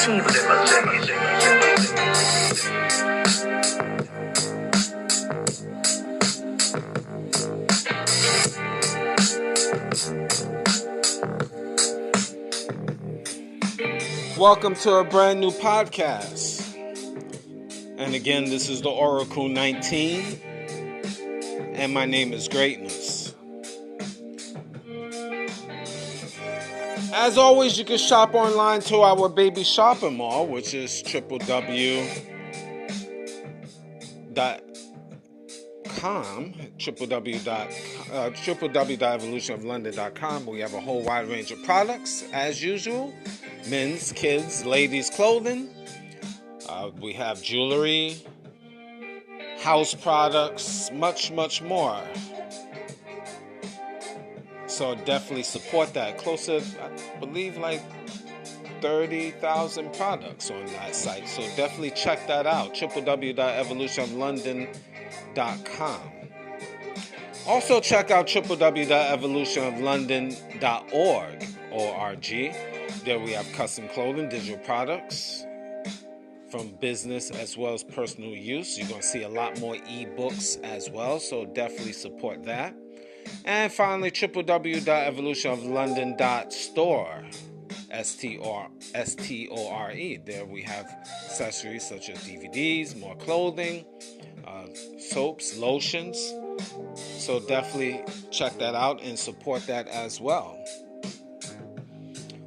Welcome to a brand new podcast. And again, this is the Oracle 19. And my name is Greatness. As always, you can shop online to our baby shopping mall, which is www.evolutionoflondon.com. We have a whole wide range of products, as usual. Men's, kids, ladies' clothing. We have jewelry, house products, much, much more. So definitely support that. Close to, I believe, like 30,000 products on that site. So definitely check that out. www.evolutionoflondon.com. Also check out www.evolutionoflondon.org. There we have custom clothing, digital products from business as well as personal use. You're going to see a lot more ebooks as well, so definitely support that. And finally, www.evolutionoflondon.store. STORE. There we have accessories such as DVDs, more clothing, soaps, lotions. So definitely check that out and support that as well.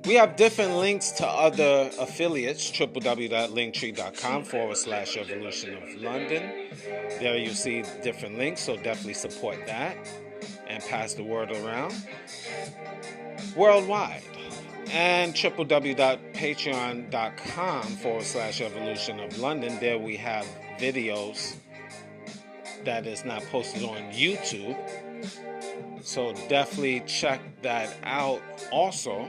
We have different links to other affiliates, www.linktree.com/evolutionoflondon. There you see different links, so definitely support that and pass the word around. Worldwide. And www.patreon.com/evolutionoflondon. There we have videos that is not posted on YouTube. So definitely check that out also.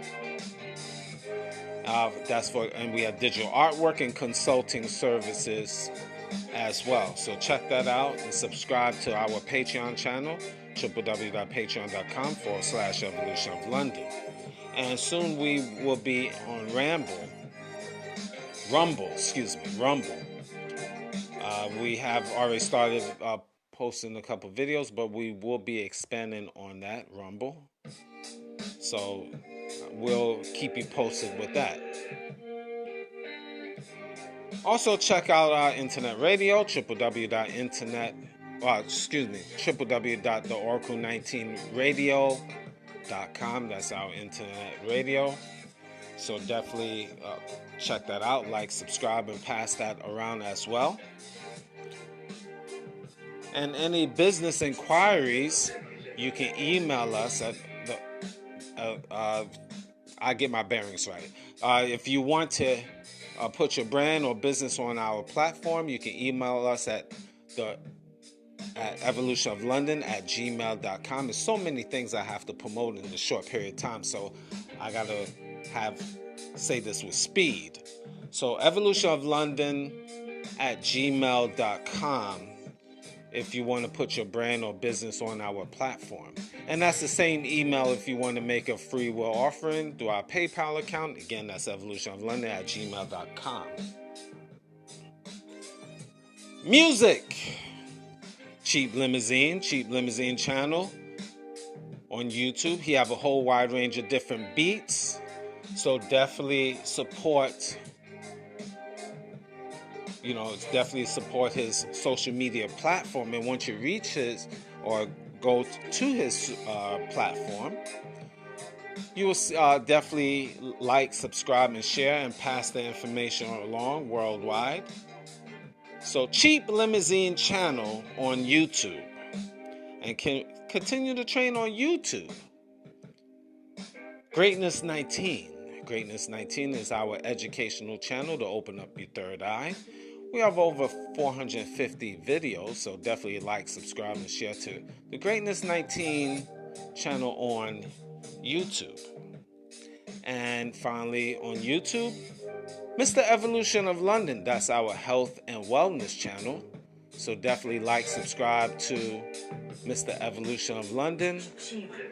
And we have digital artwork and consulting services as well. So check that out and subscribe to our Patreon channel, www.patreon.com/evolutionoflondon. And soon we will be on Rumble. We have already started posting a couple videos, but we will be expanding on that Rumble. So we'll keep you posted with that. Also check out our internet radio, www.theoracle19radio.com. That's our internet radio. So definitely check that out, like, subscribe, and pass that around as well. And any business inquiries, you can email us at I get my bearings right. If you want to put your brand or business on our platform, you can email us at evolutionoflondon@gmail.com. There's so many things I have to promote in a short period of time, so I gotta say this with speed. So evolutionoflondon@gmail.com if you want to put your brand or business on our platform. And that's the same email if you want to make a free will offering through our PayPal account. Again, that's evolutionoflondon@gmail.com. Music. Cheap Limousine channel on YouTube. He have a whole wide range of different beats. So definitely support his social media platform. And once you reach his or go to his platform, you will definitely like, subscribe, and share and pass the information along worldwide. So Cheap Limousine channel on YouTube. And can continue to train on YouTube. Greatness 19. Greatness 19 is our educational channel to open up your third eye. We have over 450 videos, so definitely like, subscribe, and share to the Greatness 19 channel on YouTube. And finally, on YouTube, Mr. Evolution of London. That's our health and wellness channel. So definitely like, subscribe to Mr. Evolution of London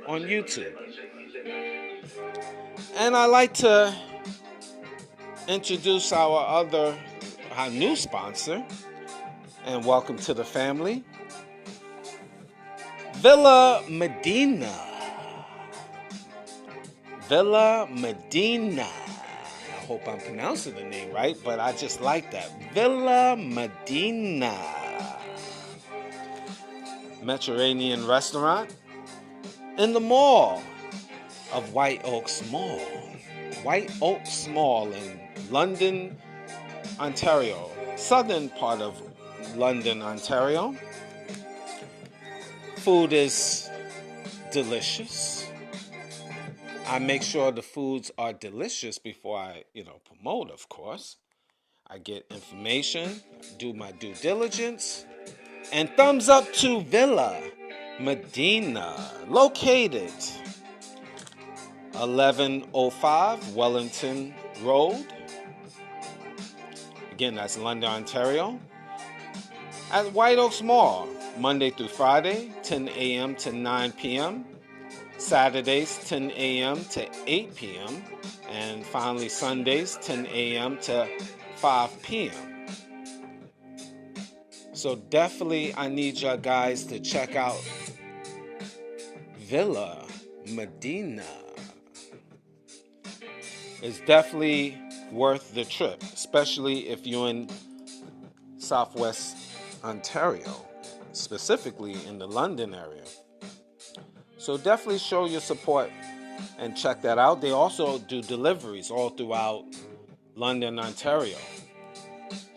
on YouTube. And I like to introduce our new sponsor, and welcome to the family, Villa Medina. Villa Medina. I hope I'm pronouncing the name right, but I just like that. Villa Medina. Mediterranean restaurant in the mall of White Oaks Mall. White Oaks Mall in London, Ontario. Southern part of London, Ontario. Food is delicious. I make sure the foods are delicious before I, promote, of course. I get information, do my due diligence, and thumbs up to Villa Medina, located 1105 Wellington Road. Again, that's London, Ontario. At White Oaks Mall, Monday through Friday, 10 a.m. to 9 p.m. Saturdays, 10 a.m. to 8 p.m. And finally, Sundays, 10 a.m. to 5 p.m. So definitely, I need y'all guys to check out Villa Medina. It's definitely worth the trip, especially if you're in Southwest Ontario, specifically in the London area. So definitely show your support and check that out. They also do deliveries all throughout London, Ontario.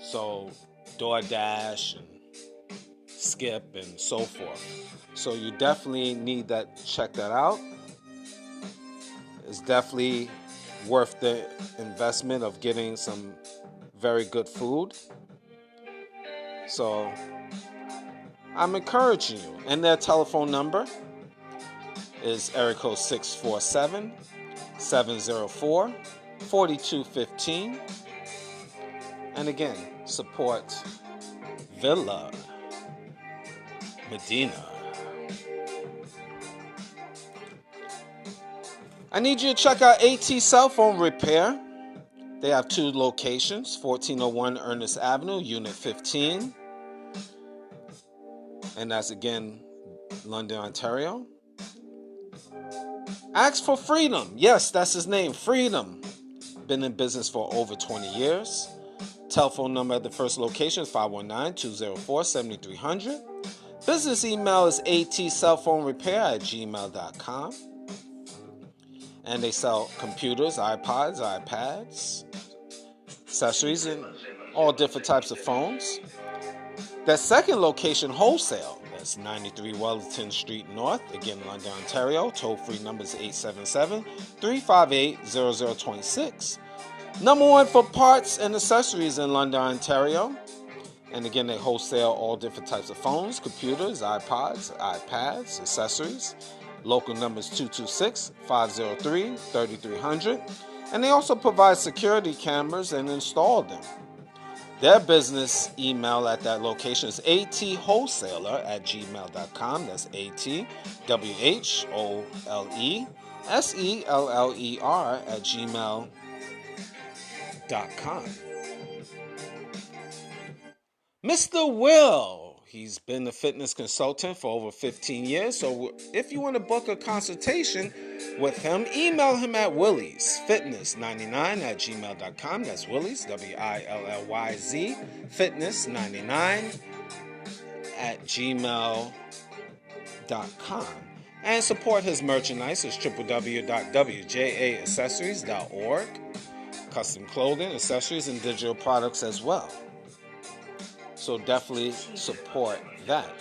So DoorDash and Skip and so forth. So you definitely need that. Check that out. It's definitely worth the investment of getting some very good food. So I'm encouraging you. And their telephone number is area code 647-704-4215. And again, support Villa Medina. I need you to check out AT Cell Phone Repair. They have 2 locations, 1401 Ernest Avenue, Unit 15. And that's again, London, Ontario. Ask for Freedom. Yes, that's his name, Freedom. Been in business for over 20 years. Telephone number at the first location is 519-204-7300. Business email is atcellphonerepair@gmail.com. And they sell computers, iPods, iPads, accessories, and all different types of phones. That second location, wholesale. That's 93 Wellington Street North, again, London, Ontario. Toll-free number is 877-358-0026. Number 1 for parts and accessories in London, Ontario. And again, they wholesale all different types of phones, computers, iPods, iPads, accessories. Local number is 226-503-3300. And they also provide security cameras and install them. Their business email at that location is atwholesaler@gmail.com. That's atwholeseller@gmail.com. Mr. Will, he's been a fitness consultant for over 15 years. So if you want to book a consultation with him, email him at williesfitness99@gmail.com. That's Willies, WILLYZ, fitness99@gmail.com. And support his merchandise is www.wjaaccessories.org. Custom clothing, accessories, and digital products as well. So definitely support that.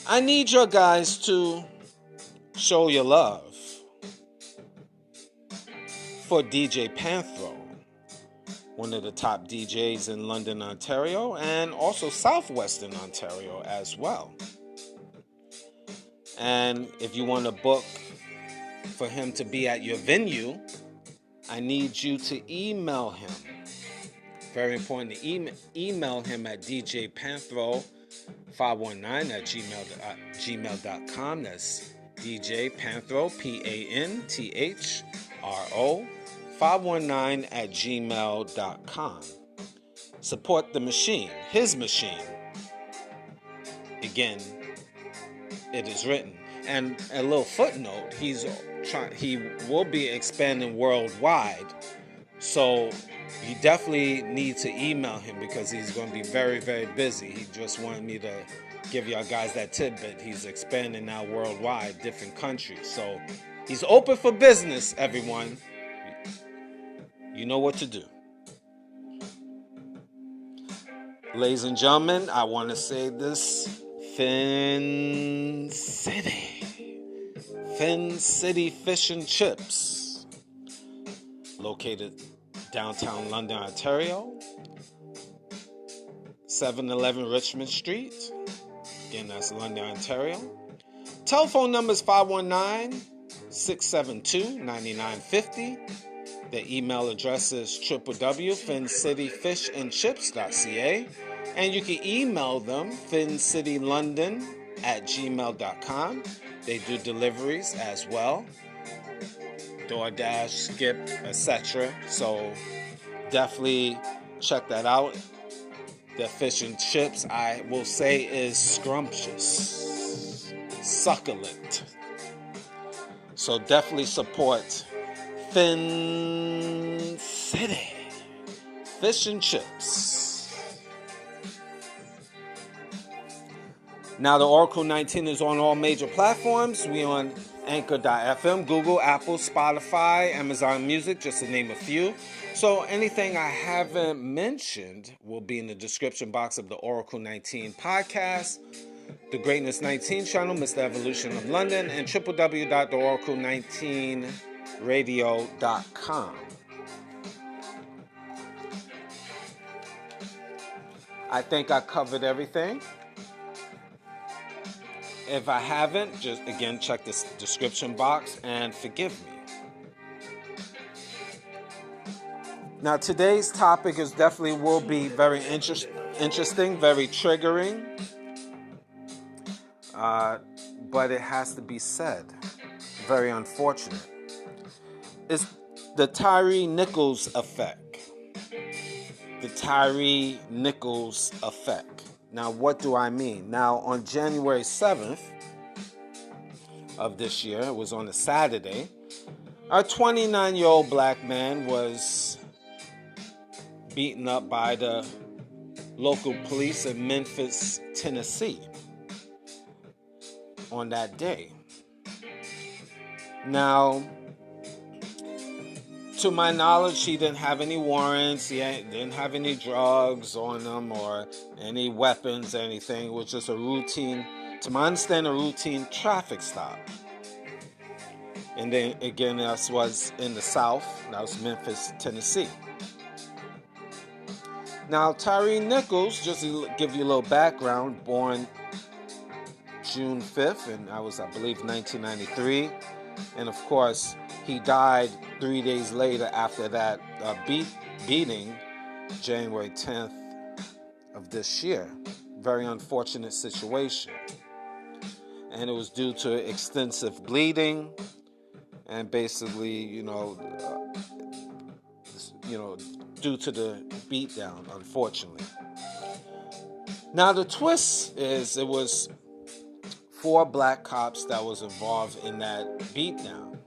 I need your guys to show your love for DJ Panthro, one of the top DJs in London, Ontario, and also Southwestern Ontario as well. And if you want to book for him to be at your venue, I need you to email him. Very important to email him at djpanthro519@gmail.com. That's DJ Panthro, Panthro, 519@gmail.com. Support the machine, his machine. Again, it is written. And a little footnote, he will be expanding worldwide. So you definitely need to email him because he's going to be very, very busy. He just wanted me to give y'all guys that tidbit. He's expanding now worldwide, different countries. So he's open for business, everyone. You know what to do. Ladies and gentlemen, I want to say this. Fin City Fish and Chips, located downtown London, Ontario, 711 Richmond Street. Again, that's London, Ontario. Telephone number is 519-672-9950. The email address is www.fincityfishandchips.ca. And you can email them, fincitylondon@gmail.com. They do deliveries as well. DoorDash, Skip, etc. So definitely check that out. The fish and chips, I will say, is scrumptious, succulent. So definitely support Fin City Fish and Chips. Now, the Oracle 19 is on all major platforms. We on Anchor.fm, Google, Apple, Spotify, Amazon Music, just to name a few. So anything I haven't mentioned will be in the description box of the Oracle 19 podcast, the Greatness 19 channel, Mr. Evolution of London, and www.theoracle19radio.com. I think I covered everything. If I haven't, just again check the description box and forgive me. Now, today's topic will be very interesting, very triggering, but it has to be said. Very unfortunate. It's the Tyre Nichols effect. The Tyre Nichols effect. Now, what do I mean? Now, on January 7th of this year, it was on a Saturday, a 29-year-old black man was beaten up by the local police in Memphis, Tennessee on that day. Now, to my knowledge, he didn't have any warrants, he didn't have any drugs on him or any weapons, anything. It was just a routine, to my understanding, a routine traffic stop. And then, again, that was in the South. That was Memphis, Tennessee. Now, Tyre Nichols, just to give you a little background, born June 5th, and I believe, 1993. And, of course, he died 3 days later after that beating, January 10th of this year. Very unfortunate situation. And it was due to extensive bleeding and basically, due to the beatdown, unfortunately. Now, the twist is it was 4 black cops that was involved in that beatdown.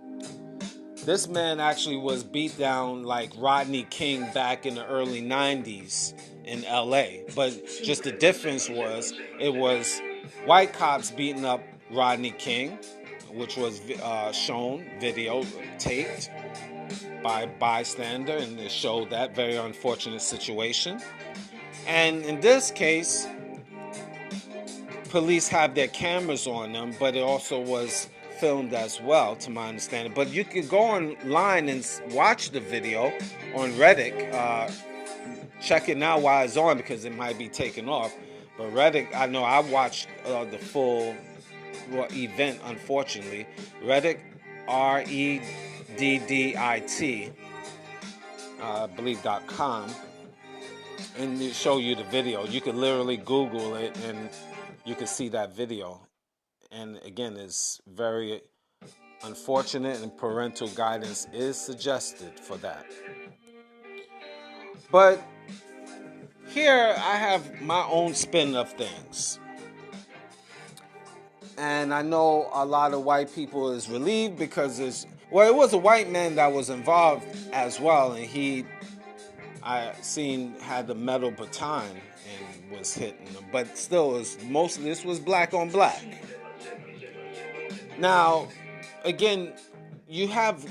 This man actually was beat down like Rodney King back in the early 90s in LA. But just the difference was it was white cops beating up Rodney King, which was shown, videotaped by a bystander, and it showed that very unfortunate situation. And in this case, police have their cameras on them, but it also was filmed as well, to my understanding. But you could go online and watch the video on Reddit. Check it now while it's on because it might be taken off. But Reddit, I know I watched the full event, unfortunately. Reddit, Reddit, I believe .com, and they show you the video. You can literally Google it and you can see that video. And again, it's very unfortunate, and parental guidance is suggested for that. But here I have my own spin of things. And I know a lot of white people is relieved because it was a white man that was involved as well, and I seen had the metal baton and was hitting them, but still, most of this was black on black. Now, again, you have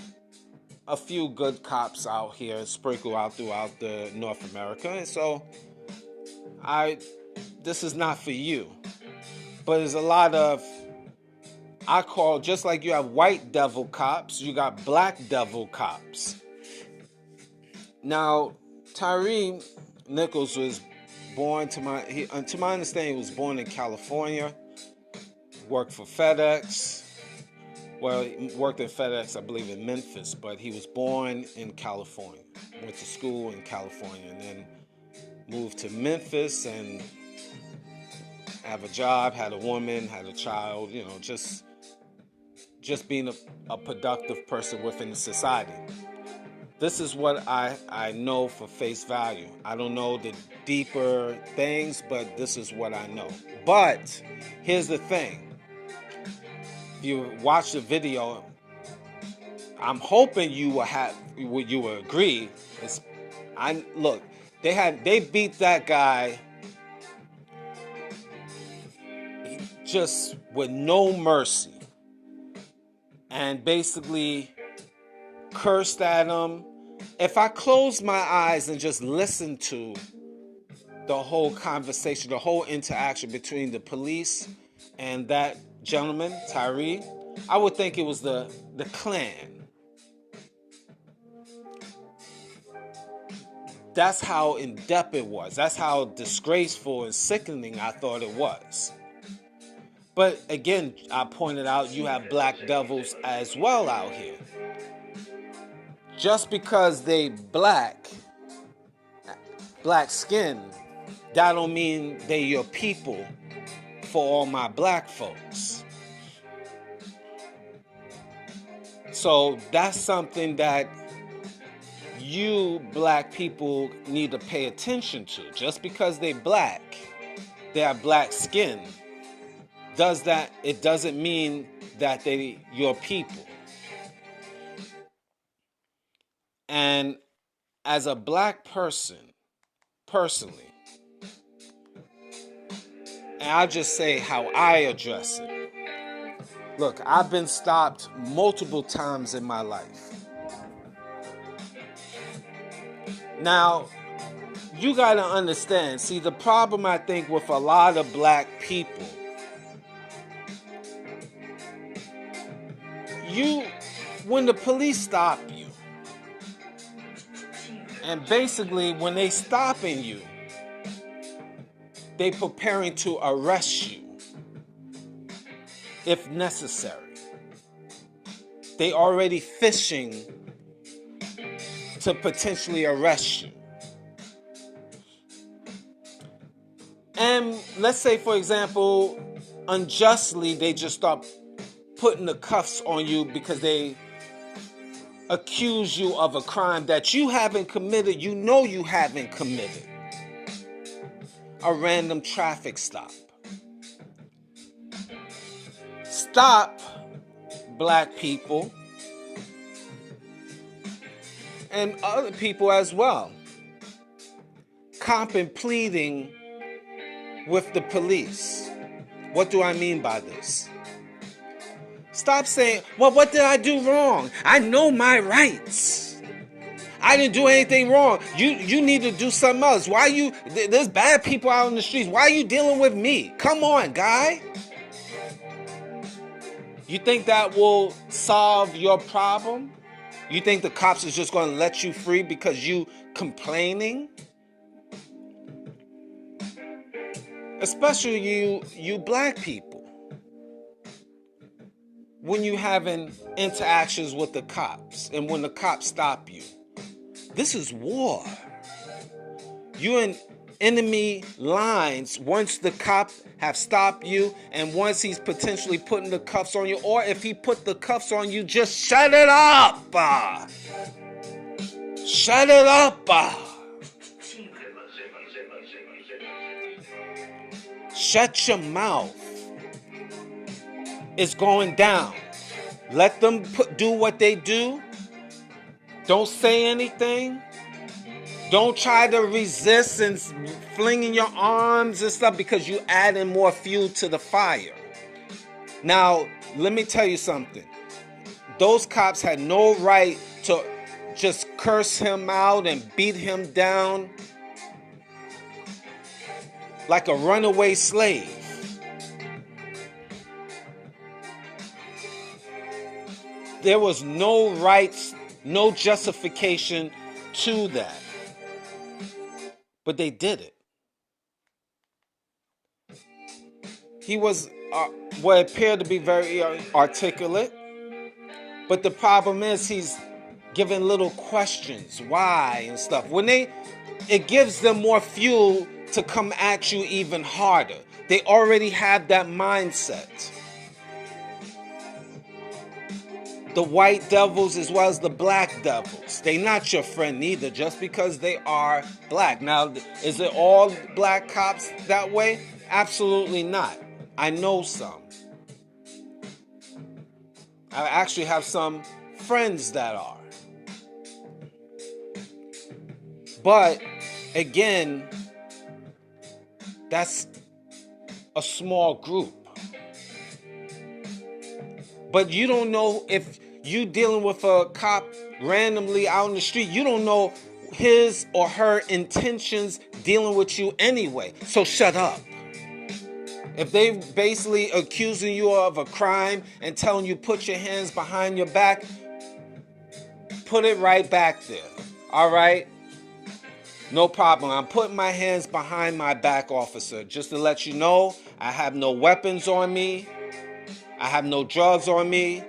a few good cops out here sprinkled out throughout the North America, and so this is not for you. But there's a lot of, I call, just like you have white devil cops, you got black devil cops. Now, Tyre Nichols was born, to my understanding, he was born in California, worked for FedEx. Well, he worked at FedEx, I believe, in Memphis, but he was born in California, went to school in California, and then moved to Memphis and have a job, had a woman, had a child, just being a productive person within the society. This is what I know for face value. I don't know the deeper things, but this is what I know. But here's the thing. If you watch the video, I'm hoping you will agree. They beat that guy just with no mercy, and basically cursed at him. If I close my eyes and just listen to the whole conversation, the whole interaction between the police and that gentleman, Tyre, I would think it was the Klan. That's how in-depth it was. That's how disgraceful and sickening I thought it was. But again, I pointed out you have black devils as well out here. Just because they black skin, that don't mean they your people for all my black folks. So that's something that you black people need to pay attention to. Just because they have black skin, it doesn't mean that they your people. And as a black person, personally, and I'll just say how I address it. Look, I've been stopped multiple times in my life. Now, you got to understand, see, the problem I think with a lot of black people, when the police stop you, and basically when they stopping you, they preparing to arrest you if necessary. They already fishing to potentially arrest you. And let's say, for example, unjustly, they just start putting the cuffs on you because they accuse you of a crime that you haven't committed, you haven't committed. A random traffic stop. Stop, black people, and other people as well, pleading with the police. What do I mean by this? Stop saying, well, what did I do wrong? I know my rights. I didn't do anything wrong. You need to do something else. There's bad people out in the streets. Why are you dealing with me? Come on, guy. You think that will solve your problem? You think the cops is just going to let you free because you complaining? Especially you black people. When you having interactions with the cops and when the cops stop you. This is war. enemy lines once the cop have stopped you, and once he's potentially putting the cuffs on you, or if he put the cuffs on you, just shut it up. Shut it up. Shut your mouth. It's going down. Let them do what they do. Don't say anything. Don't try to resist and flinging your arms and stuff, because you adding more fuel to the fire. Now, let me tell you something. Those cops had no right to just curse him out and beat him down like a runaway slave. There was no rights, no justification to that. But they did it. He was what appeared to be very articulate. But the problem is he's giving little questions, why and stuff. It gives them more fuel to come at you even harder. They already have that mindset. The white devils as well as the black devils. They're not your friend either, just because they are black. Now, is it all black cops that way? Absolutely not. I know some. I actually have some friends that are. But, again, that's a small group. But you don't know, if you dealing with a cop randomly out in the street, you don't know his or her intentions dealing with you anyway. So shut up. If they basically accusing you of a crime and telling you put your hands behind your back, put it right back there. All right? No problem. I'm putting my hands behind my back, officer, just to let you know I have no weapons on me. I have no drugs on me.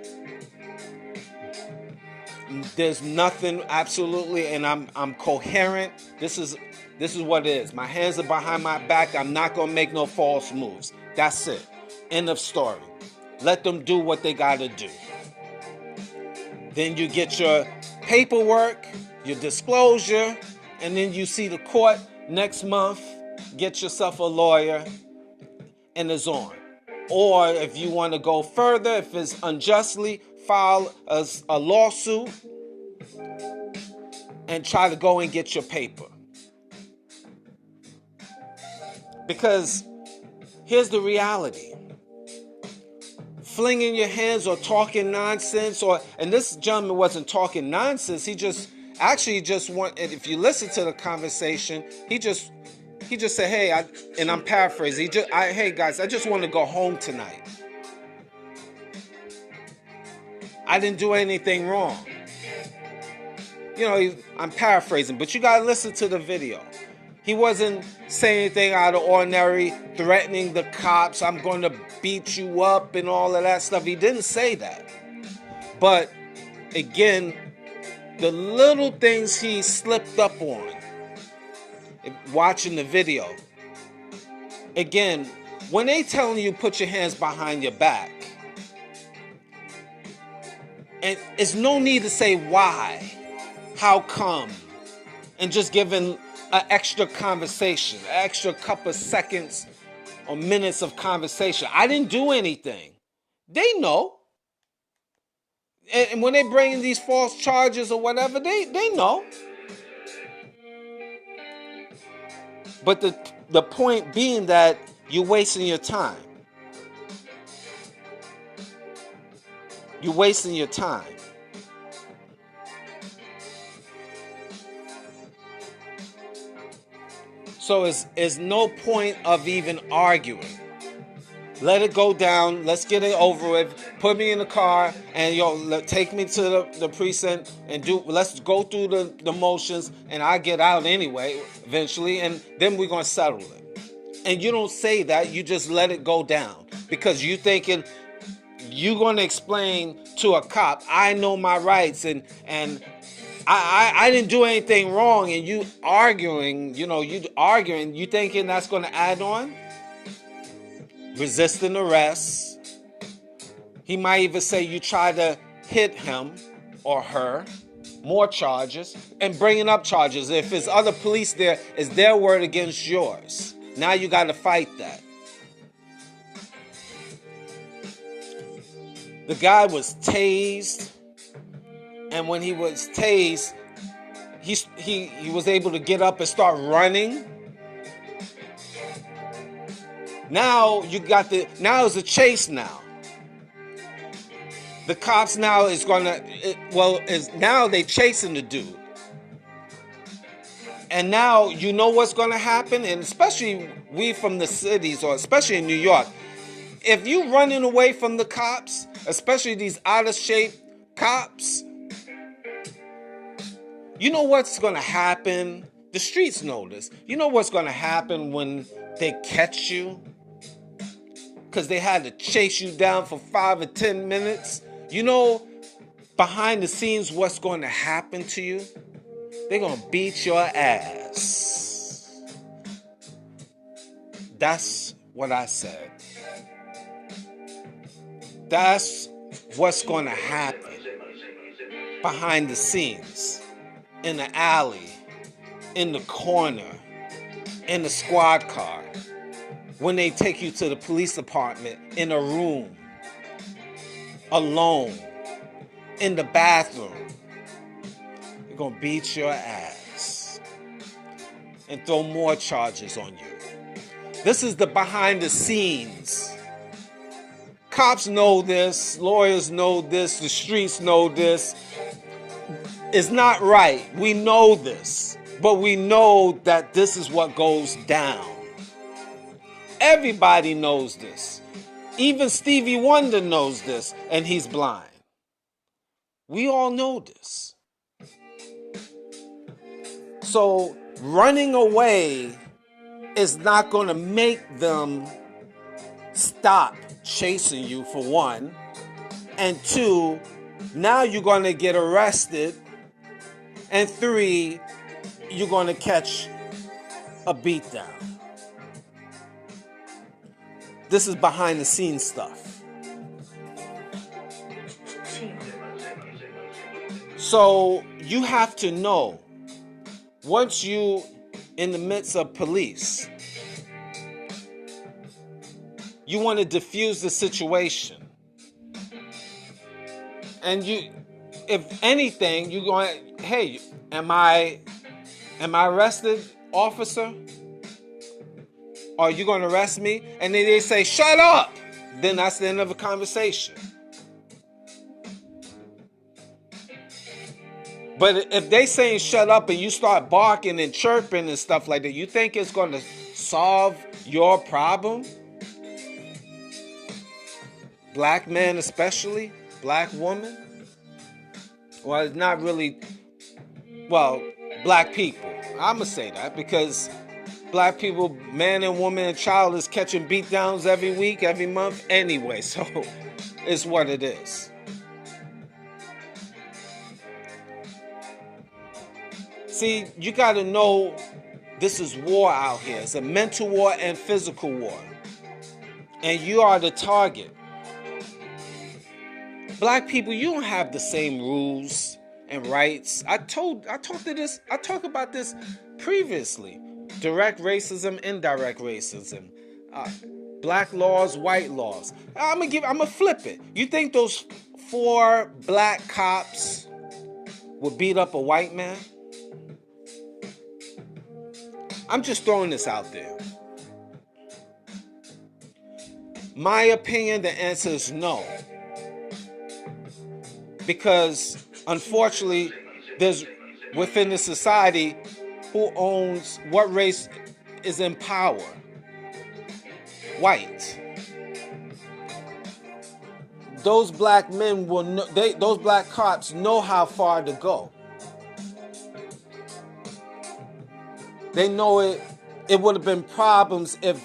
There's nothing, absolutely, and I'm coherent. This is what it is. My hands are behind my back. I'm not gonna make no false moves. That's it. End of story. Let them do what they gotta do. Then you get your paperwork, your disclosure, and then you see the court next month. Get yourself a lawyer, and it's on. Or if you want to go further, if it's unjustly, file a lawsuit and try to go and get your paper. Because here's the reality. Flinging your hands or talking nonsense, and this gentleman wasn't talking nonsense. He just wanted, if you listen to the conversation, he just said, hey, and I'm paraphrasing, hey guys, I just want to go home tonight. I didn't do anything wrong. I'm paraphrasing, but you got to listen to the video. He wasn't saying anything out of ordinary, threatening the cops, I'm going to beat you up and all of that stuff. He didn't say that. But again, the little things he slipped up on, watching the video. Again, when they telling you put your hands behind your back, and it's no need to say why, how come, and just giving an extra conversation, an extra couple seconds or minutes of conversation. I didn't do anything. They know. And when they bring in these false charges or whatever, they know. But the point being that you're wasting your time. You're wasting your time. So it's no point of even arguing. Let it go down. Let's get it over with. Put me in the car and take me to the precinct and let's go through the motions, and I get out anyway eventually, and then we're gonna settle it. And you don't say that, you just let it go down because you thinking you're gonna explain to a cop, I know my rights and I didn't do anything wrong, and you arguing, you thinking that's going to add on? Resisting arrest. He might even say you tried to hit him or her. More charges. And bringing up charges. If there's other police there, it's their word against yours. Now you got to fight that. The guy was tased. And when he was tased, he was able to get up and start running. Now now it's a chase now. The cops now now they chasing the dude. And now you know what's going to happen, and especially we from the cities, or especially in New York, if you running away from the cops, especially these out of shape cops, you know what's going to happen? The streets know this. You know what's going to happen when they catch you? Because they had to chase you down for 5 or 10 minutes. You know, behind the scenes, what's going to happen to you? They're going to beat your ass. That's what I said. That's what's going to happen behind the scenes. In the alley, in the corner, in the squad car, when they take you to the police department, in a room, alone, in the bathroom. They're going to beat your ass and throw more charges on you. This is the behind the scenes. Cops know this, lawyers know this, the streets know this. It's not right. We know this, but we know that this is what goes down. Everybody knows this. Even Stevie Wonder knows this, and he's blind. We all know this. So running away is not going to make them stop chasing you, for one. And two, now you're going to get arrested. And three, you're going to catch a beatdown. This is behind the scenes stuff. So you have to know, once you in the midst of police, you want to diffuse the situation. And you, if anything, you're going, hey, am I arrested, officer? Are you going to arrest me? And then they say, shut up. Then that's the end of the conversation. But if they saying shut up and you start barking and chirping and stuff like that, you think it's going to solve your problem? Black men especially, black women? Well, it's not really, well, black people. I'm going to say that because black people, man and woman and child, is catching beatdowns every week, every month anyway. So it's what it is. See, you got to know this is war out here. It's a mental war and physical war. And you are the target. Black people, you don't have the same rules and rights. I talked about this previously. Direct racism, indirect racism. Black laws, white laws. I'm gonna flip it. You think those 4 black cops would beat up a white man? I'm just throwing this out there. My opinion, the answer is no. Because, unfortunately, there's within the society who owns what race is in power. White. Those black men will know, those black cops know how far to go. They know it would have been problems if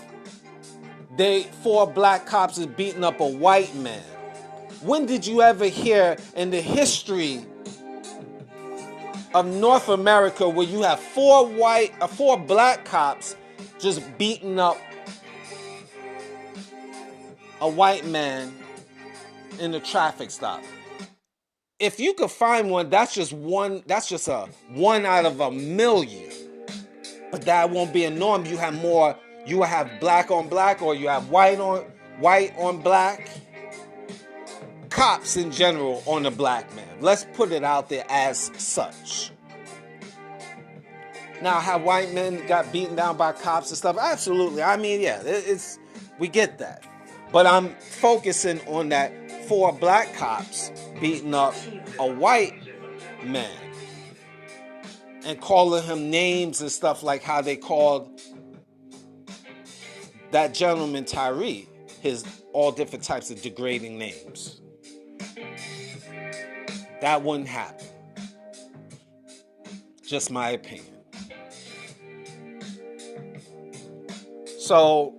4 black cops is beating up a white man. When did you ever hear in the history of North America where you have four black cops just beating up a white man in a traffic stop. If you could find one, that's just a one out of a million. But that won't be a norm. You will have black on black, or you have white on black. Cops in general on a black man. Let's put it out there as such. Now, have white men got beaten down by cops and stuff? Absolutely. I mean, yeah, we get that. But I'm focusing on that 4 black cops beating up a white man and calling him names and stuff like how they called that gentleman Tyre, his all different types of degrading names. That wouldn't happen. Just my opinion. So,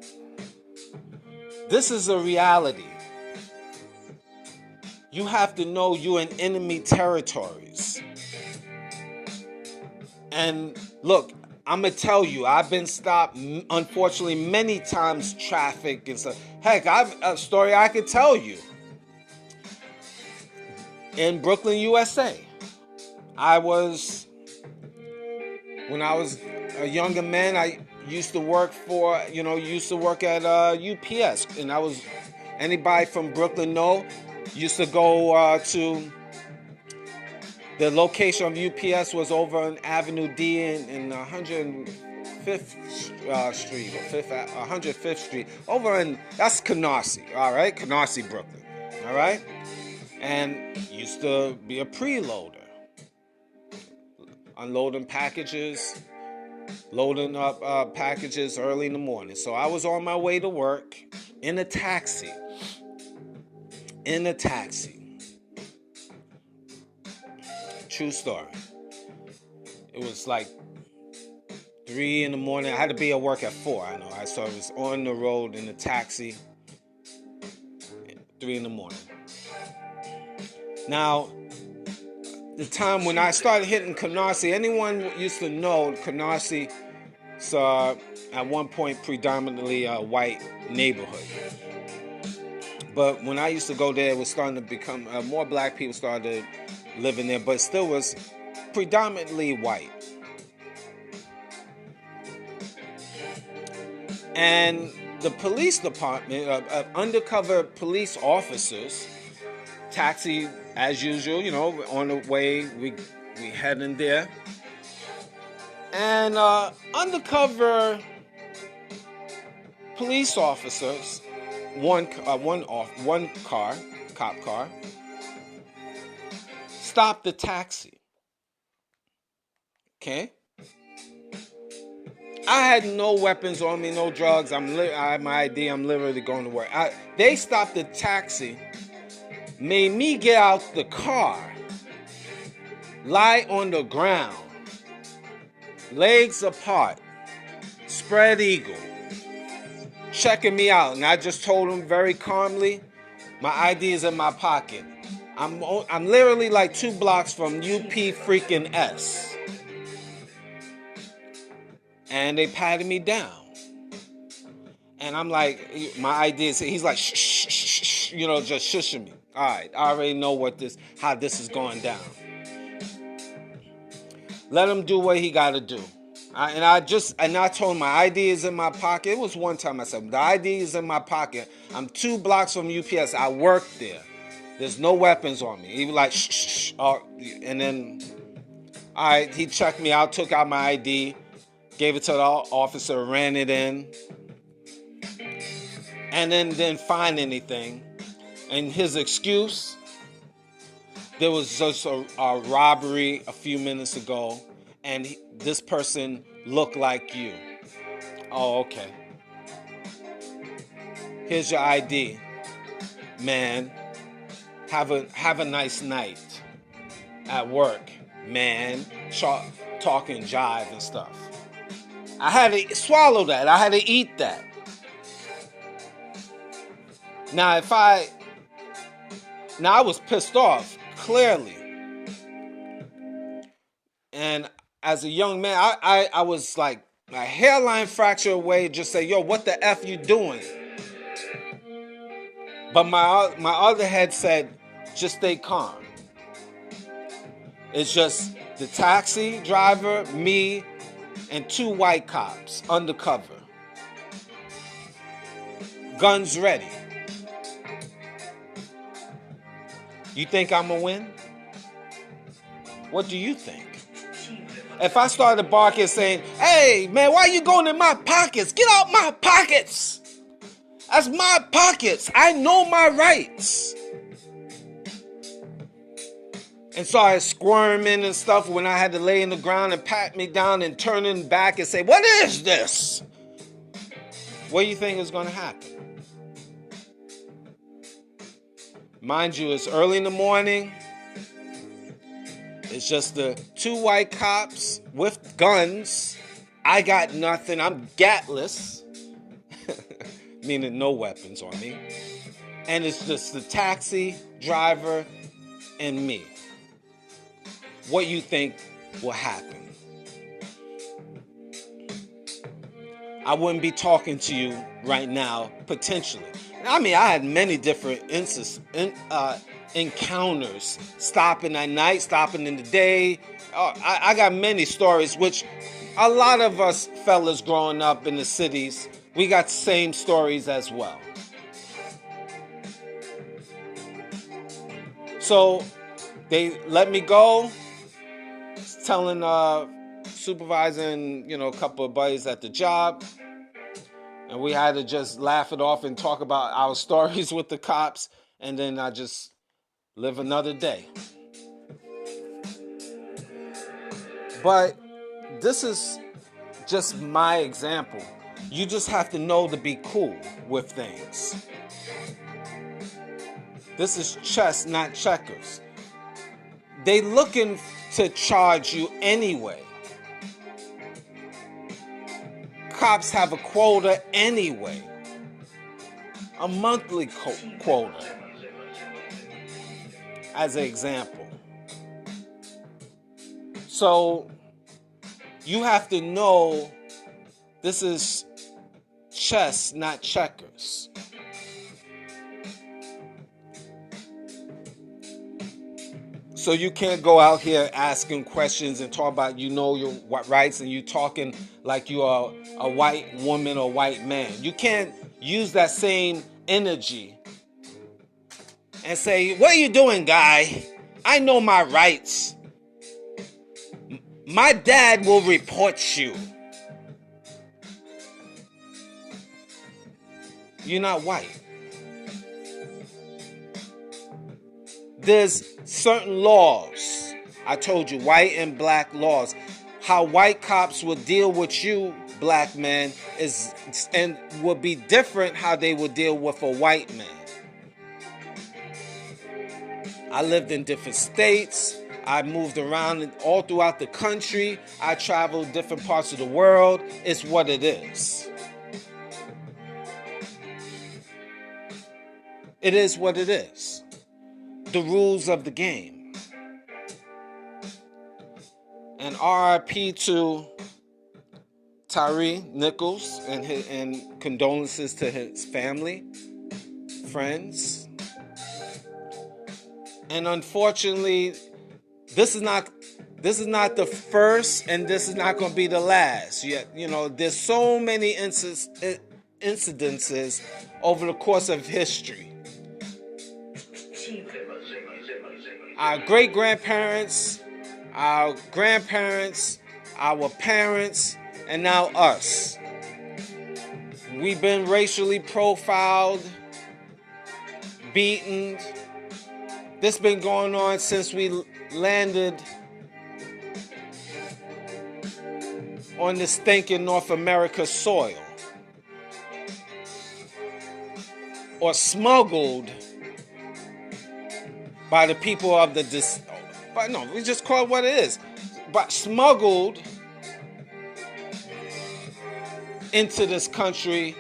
this is a reality. You have to know you're in enemy territories. And look, I'm going to tell you, I've been stopped, unfortunately, many times, traffic and stuff. Heck, I've a story I could tell you. In Brooklyn, USA, when I was a younger man, I used to work at UPS. And anybody from Brooklyn used to go to, the location of UPS was over on Avenue D in 105th Street, or 105th Street, that's Canarsie, all right? Canarsie, Brooklyn, all right? And used to be a preloader, unloading packages, loading up packages early in the morning. So I was on my way to work in a taxi. True story. It was like 3 in the morning. I had to be at work at 4. I know. So I was on the road in a taxi. 3 in the morning. Now, the time when I started hitting Canarsie, anyone used to know Canarsie at one point predominantly a white neighborhood. But when I used to go there, it was starting to become more black people started living there, but still was predominantly white. And the police department, undercover police officers, taxi as usual, on the way, we heading there. And undercover police officers, one cop car, stopped the taxi. Okay? I had no weapons on me, no drugs. I have my ID. I'm literally going to work. They stopped the taxi, made me get out the car, lie on the ground, legs apart, spread eagle, checking me out. And I just told them very calmly, my ID is in my pocket. I'm literally like 2 blocks from UP freaking S. And they patted me down. And I'm like, my ID is, he's like, shh, shh, shh, shh, just shushing me. All right, I already know how this is going down. Let him do what he got to do. And I told him my ID is in my pocket. It was one time I said, the ID is in my pocket. I'm 2 blocks from UPS. I work there. There's no weapons on me. He was like, shh, shh, shh. And then, all right, he checked me out, took out my ID, gave it to the officer, ran it in, and then didn't find anything. And his excuse, there was just a robbery a few minutes ago, and this person looked like you. Oh, okay. Here's your ID, man. Have a nice night at work, man. Talking jive and stuff. I had to swallow that. I had to eat that. Now, I was pissed off, clearly. And as a young man, I was like a hairline fracture away. Just say, yo, what the F you doing? But my other head said, just stay calm. It's just the taxi driver, me, and 2 white cops undercover. Guns ready. You think I'm gonna win? What do you think? If I started barking saying, hey, man, why you going in my pockets? Get out my pockets. That's my pockets. I know my rights. And started squirming and stuff when I had to lay in the ground and pat me down and turning back and say, what is this? What do you think is going to happen? Mind you, it's early in the morning. It's just the 2 white cops with guns. I got nothing. I'm gatless. Meaning no weapons on me. And it's just the taxi driver and me. What you think will happen? I wouldn't be talking to you right now, potentially. I mean, I had many different encounters. Stopping at night, stopping in the day. I got many stories, which a lot of us fellas growing up in the cities, we got the same stories as well. So they let me go, telling supervisor and a couple of buddies at the job, and we had to just laugh it off and talk about our stories with the cops, and then I just live another day. But this is just my example. You just have to know to be cool with things. This is chess, not checkers. They looking to charge you anyway. Cops have a quota anyway. A monthly quota. As an example. So you have to know this is chess, not checkers. So you can't go out here asking questions and talk about your rights and you talking like you are a white woman or white man. You can't use that same energy and say, what are you doing, guy? I know my rights. My dad will report you. You're not white. There's certain laws. I told you, white and black laws. How white cops will deal with you, black man, will be different how they will deal with a white man. I lived in different states. I moved around all throughout the country. I traveled different parts of the world. It's what it is. It is what it is. The rules of the game. And RIP to Tyre Nichols and condolences to his family, friends. And unfortunately, this is not the first, and this is not going to be the last. There's so many incidences over the course of history. Our great-grandparents, our grandparents, our parents, and now us. We've been racially profiled, beaten. This been going on since we landed on this stinking North America soil. Or smuggled by the people of we just call it what it is. But smuggled into this country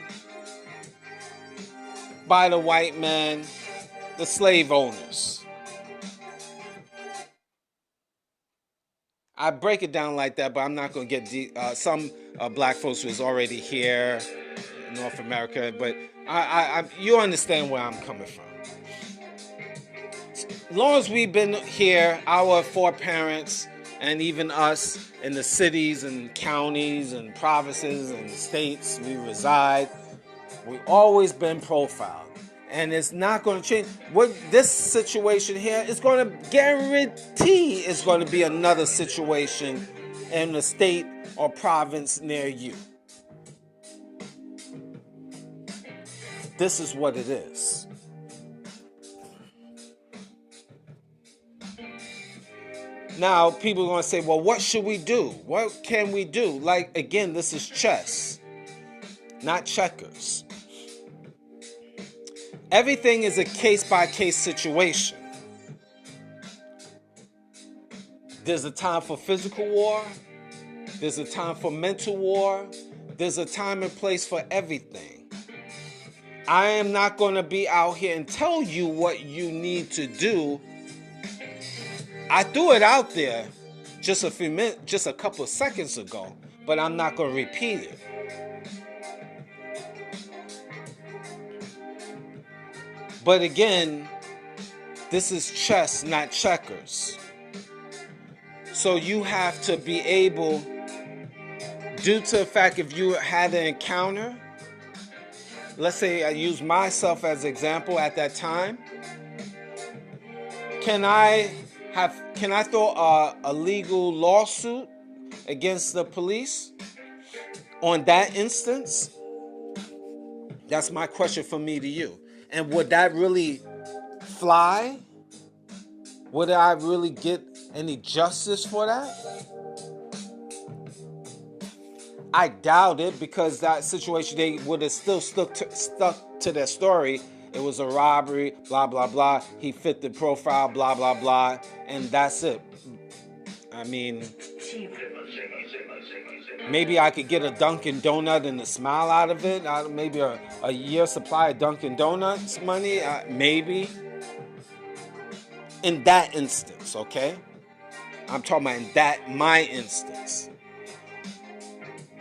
by the white man, the slave owners. I break it down like that, but I'm not going to get some black folks who's already here in North America, but you understand where I'm coming from. As long as we've been here, our foreparents and even us in the cities and counties and provinces and states we reside, we've always been profiled. And it's not going to change. What this situation here is going to guarantee it's going to be another situation in the state or province near you. This is what it is. Now, people are going to say, well, what should we do? What can we do? Like, again, this is chess, not checkers. Everything is a case-by-case situation. There's a time for physical war. There's a time for mental war. There's a time and place for everything. I am not going to be out here and tell you what you need to do. I threw it out there just a couple of seconds ago, but I'm not going to repeat it. But again, this is chess, not checkers. So you have to be able, due to the fact if you had an encounter, let's say I use myself as an example at that time, can I throw a legal lawsuit against the police on that instance? That's my question for me to you. And would that really fly? Would I really get any justice for that? I doubt it, because that situation, they would have still stuck to their story. It was a robbery, blah, blah, blah. He fit the profile, blah, blah, blah. And that's it. I mean, maybe I could get a Dunkin' Donut and a smile out of it. Maybe a year supply of Dunkin' Donuts money. Maybe. In that instance, okay? I'm talking about in my instance.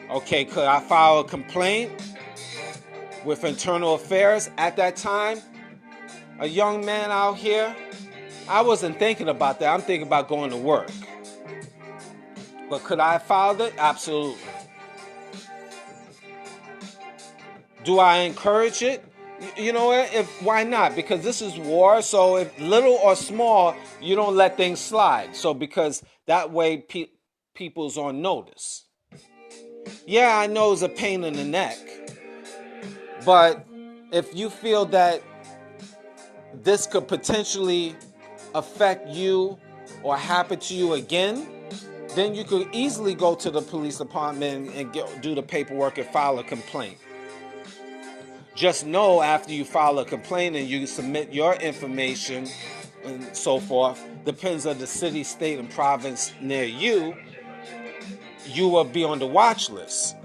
Okay, could I file a complaint with Internal Affairs at that time? A young man out here? I wasn't thinking about that. I'm thinking about going to work. But could I have filed it? Absolutely. Do I encourage it? You know what? Why not? Because this is war. So if little or small, you don't let things slide. So because that way people's on notice. Yeah, I know it's a pain in the neck. But if you feel that this could potentially affect you or happen to you again, then you could easily go to the police department and do the paperwork and file a complaint. Just know after you file a complaint and you submit your information and so forth, depends on the city, state, and province near you, you will be on the watch list.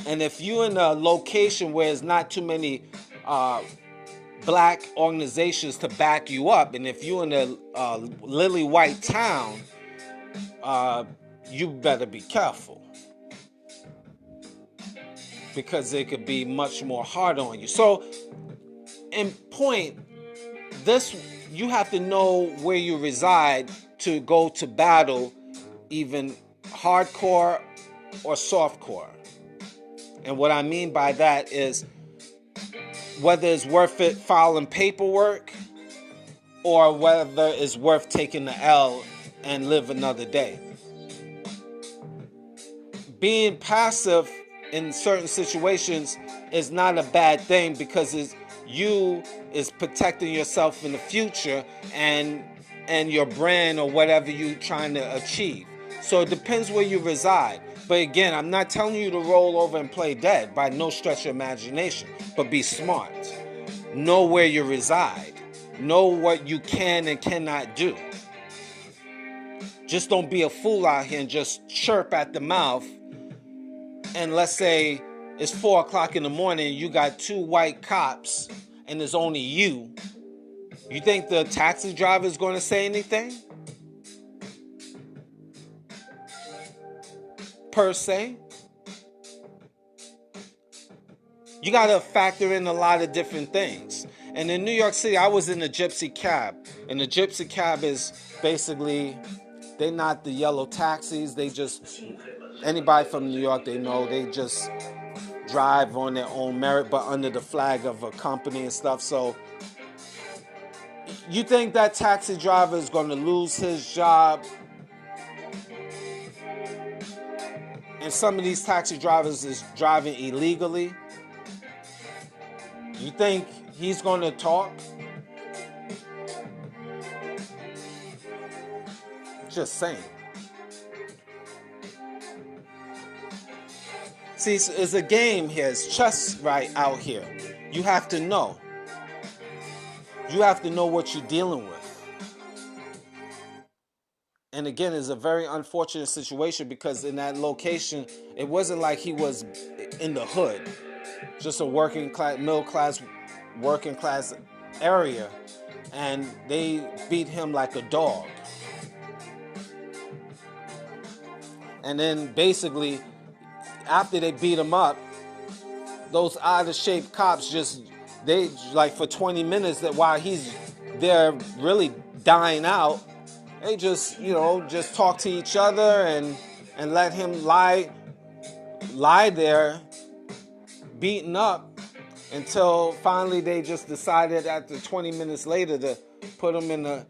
And if you're in a location where there's not too many black organizations to back you up, and if you're in a lily white town, you better be careful, because it could be much more hard on you. So, in point, you have to know where you reside to go to battle, even hardcore or softcore. And what I mean by that is whether it's worth it filing paperwork or whether it's worth taking the L and live another day. Being passive in certain situations is not a bad thing, because is protecting yourself in the future and your brand or whatever you're trying to achieve. So it depends where you reside. But again, I'm not telling you to roll over and play dead by no stretch of imagination, but be smart. Know where you reside. Know what you can and cannot do. Just don't be a fool out here and just chirp at the mouth. And let's say it's 4 o'clock in the morning and you got 2 white cops and it's only you. You think the taxi driver is going to say anything? per se. You got to factor in a lot of different things. And in New York City, I was in a gypsy cab. And the gypsy cab is basically, they're not the yellow taxis. They just, anybody from New York, they know, they just drive on their own merit, but under the flag of a company and stuff. So you think that taxi driver is going to lose his job? And some of these taxi drivers is driving illegally. You think he's going to talk? Just saying. See, it's a game here. It's chess right out here. You have to know. You have to know what you're dealing with. And again, it's a very unfortunate situation because in that location, it wasn't like he was in the hood. Just a working class, middle class, working class area. And they beat him like a dog. And then basically, after they beat him up, those out-of-shape cops they like for 20 minutes that while he's there really dying out, they just talk to each other and let him lie there beaten up until finally they just decided after 20 minutes later to put him in the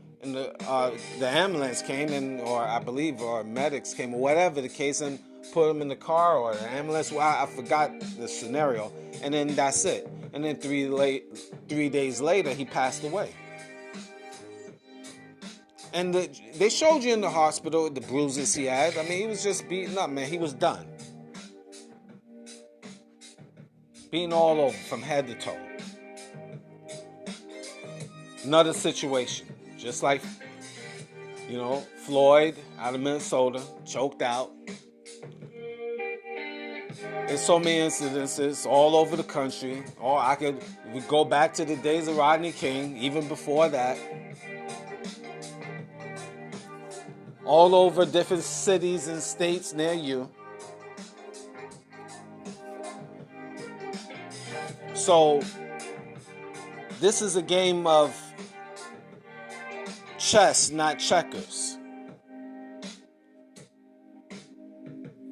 ambulance came or medics came or whatever the case and put him in the car or the ambulance. Well, I forgot the scenario. And then that's it. And then 3 days later, he passed away. And they showed you in the hospital the bruises he had. I mean, he was just beaten up, man. He was done. Beaten all over from head to toe. Another situation. Just like, Floyd out of Minnesota, choked out. There's so many incidences all over the country. We go back to the days of Rodney King, even before that. All over different cities and states near you. So, this is a game of chess, not checkers.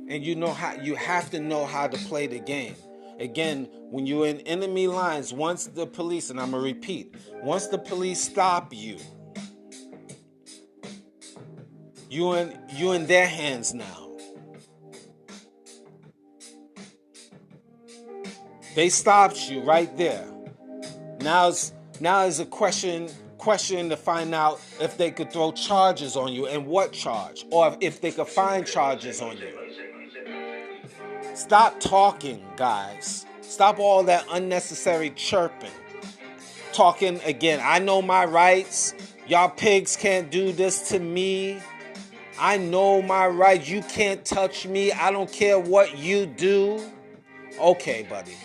And you have to know how to play the game. Again, when you're in enemy lines, once the police, and I'm going to repeat, once the police stop you, you in their hands now. They stopped you right there. Now is a question to find out if they could throw charges on you and what charge, or if they could find charges on you. Stop talking, guys. Stop all that unnecessary chirping. Talking again. I know my rights. Y'all pigs can't do this to me. I know my rights. You can't touch me. I don't care what you do. Okay, buddy.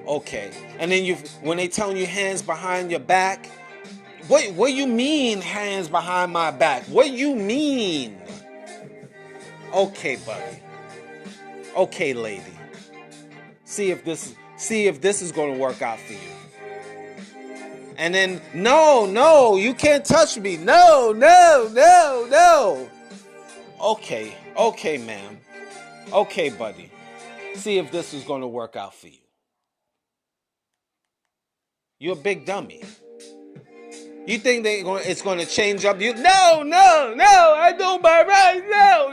Okay. And then when they telling you hands behind your back, what you mean hands behind my back? What you mean? Okay, buddy. Okay, lady. See if this is going to work out for you. And then no, you can't touch me. No. Okay, ma'am. Okay, buddy. See if this is going to work out for you. You're a big dummy. You think it's going to change up you? No, I know my rights.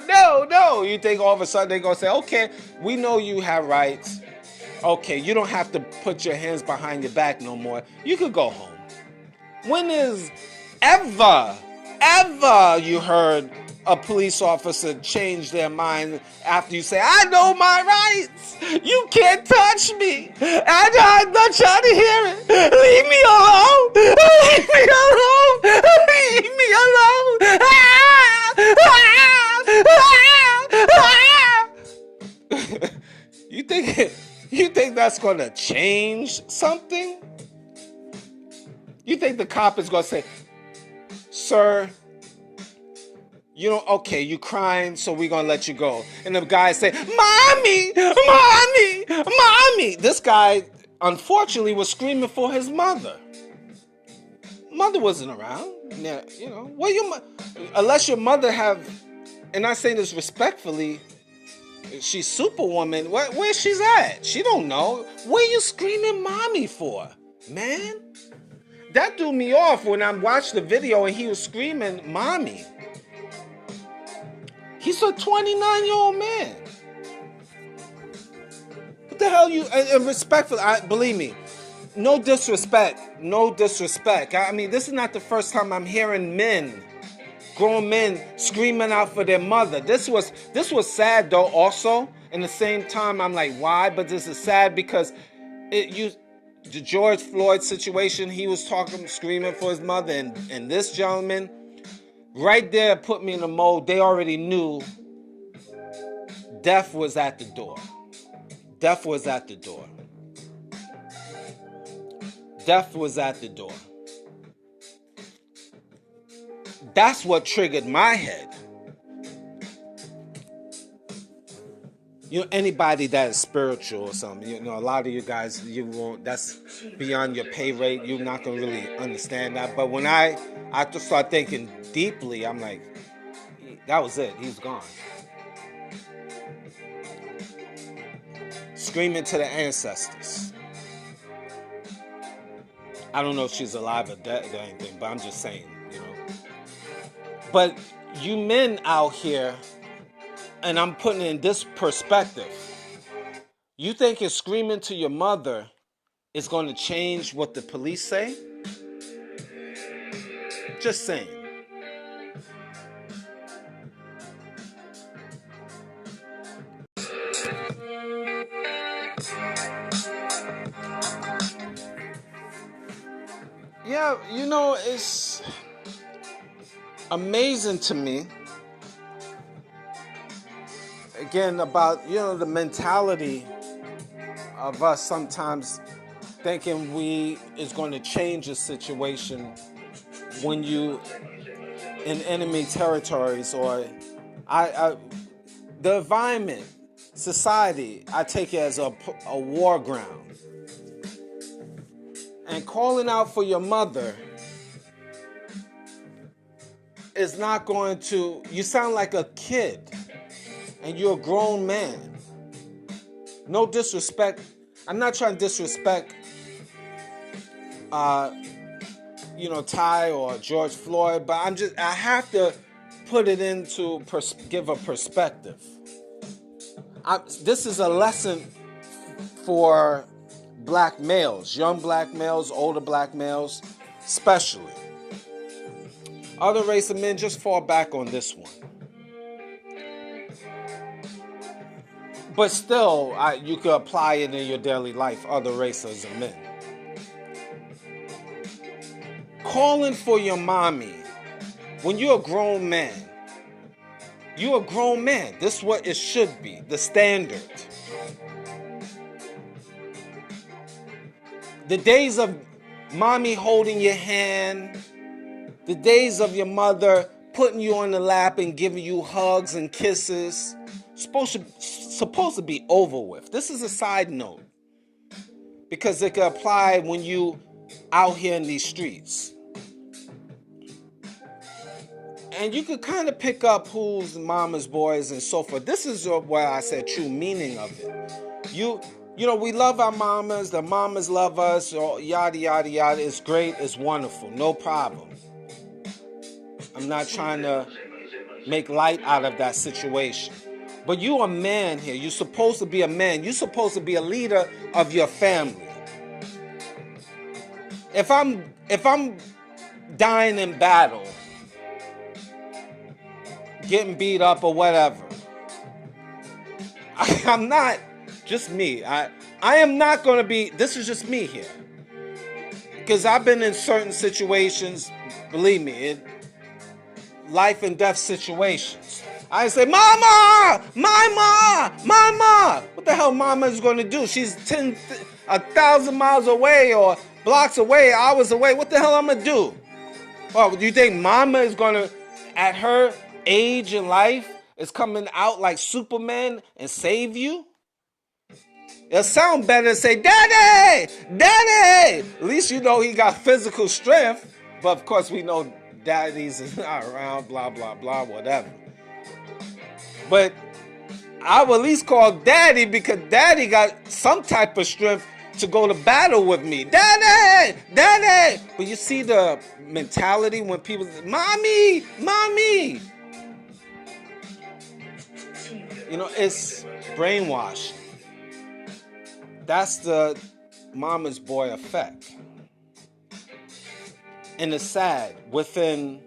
No. You think all of a sudden they're going to say, okay, we know you have rights. Okay, you don't have to put your hands behind your back no more. You could go home. When is ever you heard a police officer change their mind after you say, I know my rights. You can't touch me. I'm not trying to hear it. Leave me alone. You think that's going to change something? You think the cop is going to say, sir, okay, you crying, so we're going to let you go. And the guy say, Mommy, Mommy, Mommy. This guy, unfortunately, was screaming for his mother. Mother wasn't around. Yeah, unless your mother have, and I say this respectfully, she's Superwoman. Where she's at? She don't know. What are you screaming mommy for, man? That threw me off when I watched the video and he was screaming mommy. He's a 29-year-old man. What the hell you, and respectful, believe me, no disrespect. I mean, this is not the first time I'm hearing grown men screaming out for their mother. This was sad though also. In the same time, I'm like, why? But this is sad because the George Floyd situation, he was screaming for his mother, and this gentleman right there put me in the mode. They already knew death was at the door. Death was at the door. Death was at the door. That's what triggered my head. Anybody that is spiritual or something, a lot of you guys, that's beyond your pay rate. You're not going to really understand that. But when I just start thinking deeply, I'm like, that was it. He's gone. Screaming to the ancestors. I don't know if she's alive or dead or anything, but I'm just saying, But you men out here, and I'm putting it in this perspective, you think you're screaming to your mother is going to change what the police say? Just saying. Yeah, it's amazing to me, again, about, the mentality of us sometimes thinking is going to change a situation when you in enemy territories, or the environment, society, I take it as a war ground. And calling out for your mother is not going to, you sound like a kid and you're a grown man. No disrespect. I'm not trying to disrespect, Ty or George Floyd, but I have to put it into, give a perspective. This is a lesson for black males, young black males, older black males, especially. Other race of men, just fall back on this one. But still, you could apply it in your daily life, other races of men. Calling for your mommy. When you're a grown man, you're a grown man. This is what it should be, the standard. The days of mommy holding your hand, the days of your mother putting you on the lap and giving you hugs and kisses, supposed to be over with. This is a side note, because it can apply when you out here in these streets. And you could kind of pick up who's mama's boys and so forth. This is what I said, true meaning of it. We love our mamas, the mamas love us, yada, yada, yada. It's great, it's wonderful, no problem. I'm not trying to make light out of that situation. But you're a man here. You're supposed to be a man. You're supposed to be a leader of your family. If I'm dying in battle, getting beat up or whatever, I'm not, just me. I am not going to be, this is just me here. Because I've been in certain situations, believe me, life and death situations. I say, Mama! Mama! What the hell Mama is going to do? She's 1,000 miles away or blocks away, hours away. What the hell I'm going to do? Oh, do you think Mama is going to, at her age in life is coming out like Superman and save you? It'll sound better to say, Daddy! Daddy! At least you know he got physical strength. But of course we know daddies is not around, blah, blah, blah, whatever. But I will at least call Daddy because Daddy got some type of strength to go to battle with me. Daddy! Daddy! But you see the mentality when people say, Mommy! Mommy! You know, it's brainwashing. That's the mama's boy effect. And it's sad within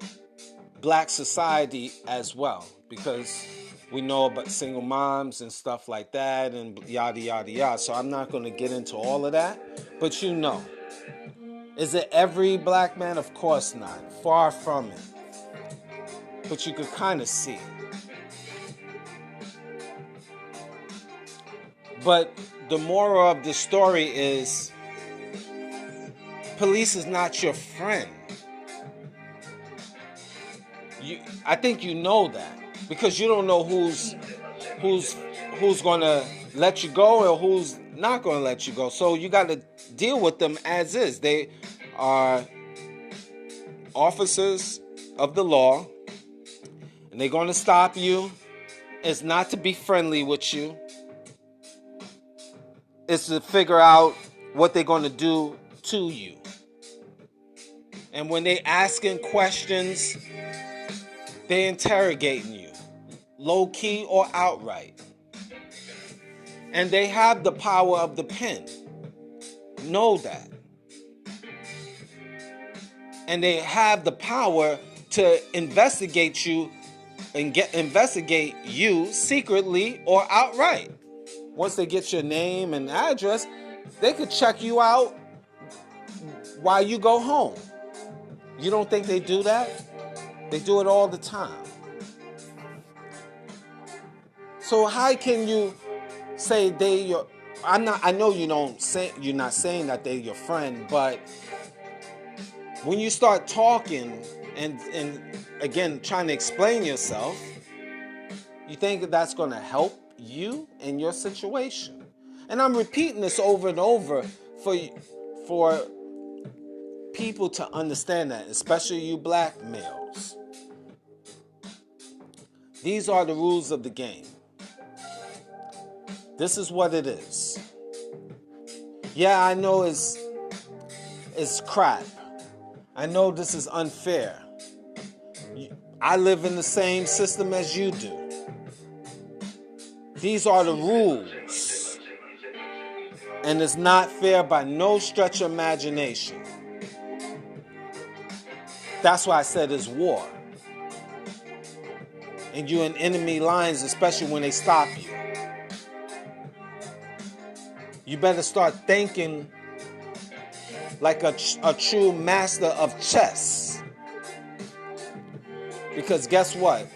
black society as well, because we know about single moms and stuff like that and yada, yada, yada. So I'm not going to get into all of that. But you know, is it every black man? Of course not. Far from it. But you could kind of see. But the moral of the story is police is not your friend. I think you know that because you don't know who's going to let you go or who's not going to let you go. So you got to deal with them as is. They are officers of the law, and they're going to stop you. It's not to be friendly with you. It's to figure out what they're going to do to you. And when they asking questions, they interrogating you, low key or outright. And they have the power of the pen. Know that. And they have the power to investigate you and investigate you secretly or outright. Once they get your name and address, they could check you out while you go home. You don't think they do that? They do it all the time. So how can you say they your? I know you don't say you're not saying that they're your friend, but when you start talking and again trying to explain yourself, you think that's going to help you in your situation. And I'm repeating this over and over for people to understand that, especially you black males. These are the rules of the game. This is what it is. Yeah, I know it's crap. I know this is unfair. I live in the same system as you do. These are the rules. And it's not fair by no stretch of imagination. That's why I said it's war. And you're in enemy lines, especially when they stop you. You better start thinking like a true master of chess. Because guess what?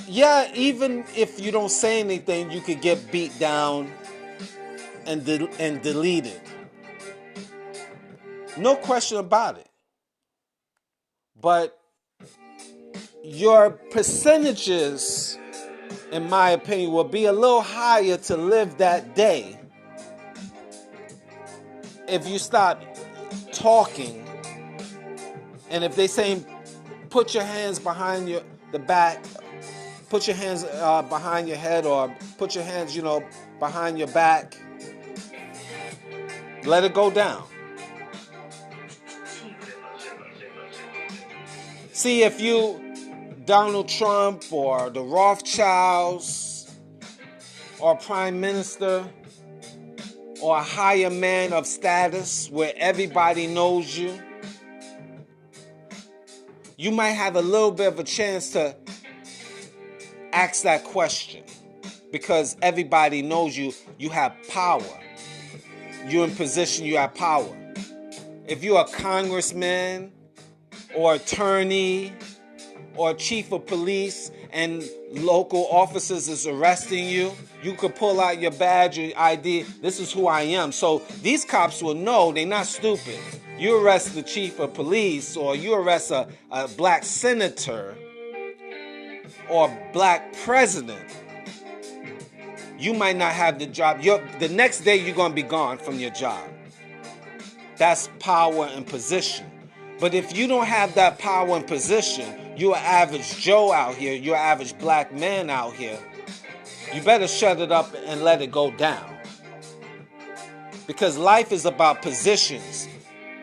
Yeah, even if you don't say anything, you could get beat down and deleted. No question about it. But your percentages, in my opinion, will be a little higher to live that day if you stop talking. And if they say, put your hands behind the back, put your hands behind your head, or put your hands, behind your back, let it go down. See, if you Donald Trump or the Rothschilds or Prime Minister or a higher man of status where everybody knows you, you might have a little bit of a chance to ask that question because everybody knows you. You have power. You're in position, you have power. If you're a congressman or attorney or chief of police and local officers is arresting you, you could pull out your badge or ID. This is who I am. So these cops will know they're not stupid. You arrest the chief of police, or you arrest a black senator or black president, you might not have the job. The next day you're going to be gone from your job. That's power and position. But if you don't have that power and position, you're an average Joe out here, you're an average black man out here, you better shut it up and let it go down. Because life is about positions.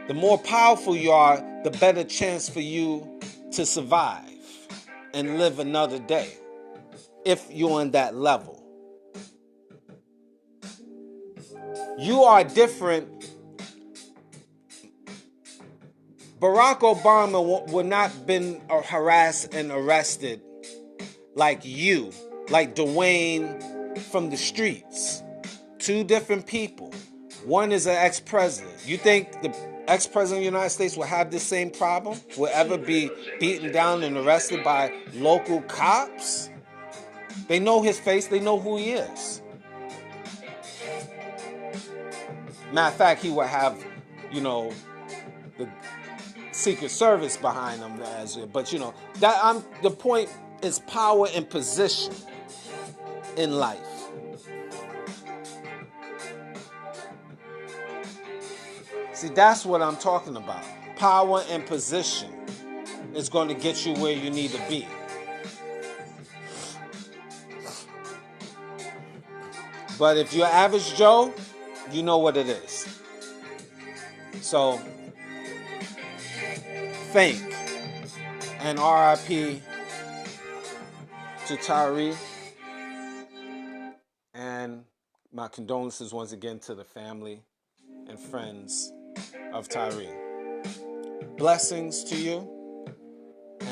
The more powerful you are, the better chance for you to survive and live another day, if you're on that level. You are different. Barack Obama would not have been harassed and arrested like you, like Dwayne from the streets. Two different people. One is an ex-president. You think the ex-president of the United States will have this same problem? Will ever be beaten down and arrested by local cops? They know his face. They know who he is. Matter of fact, he would have, the Secret Service behind him. But, the point is power and position in life. See, that's what I'm talking about. Power and position is going to get you where you need to be. But if you're average Joe, you know what it is. So, think. And RIP to Tyre. And my condolences once again to the family and friends of Tyre. Blessings to you.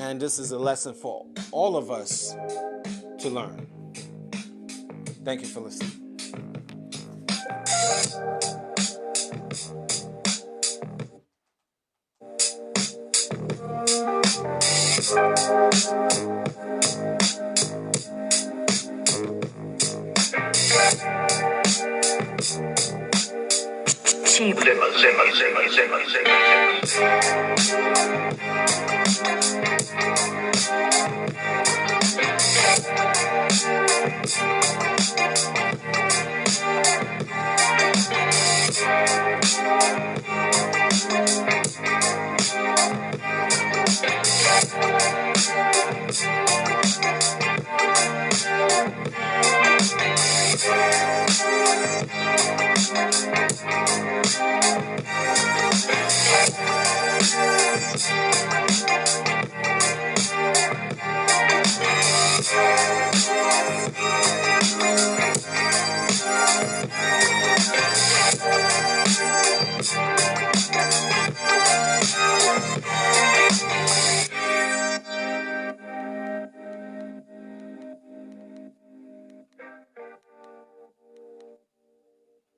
And this is a lesson for all of us to learn. Thank you for listening.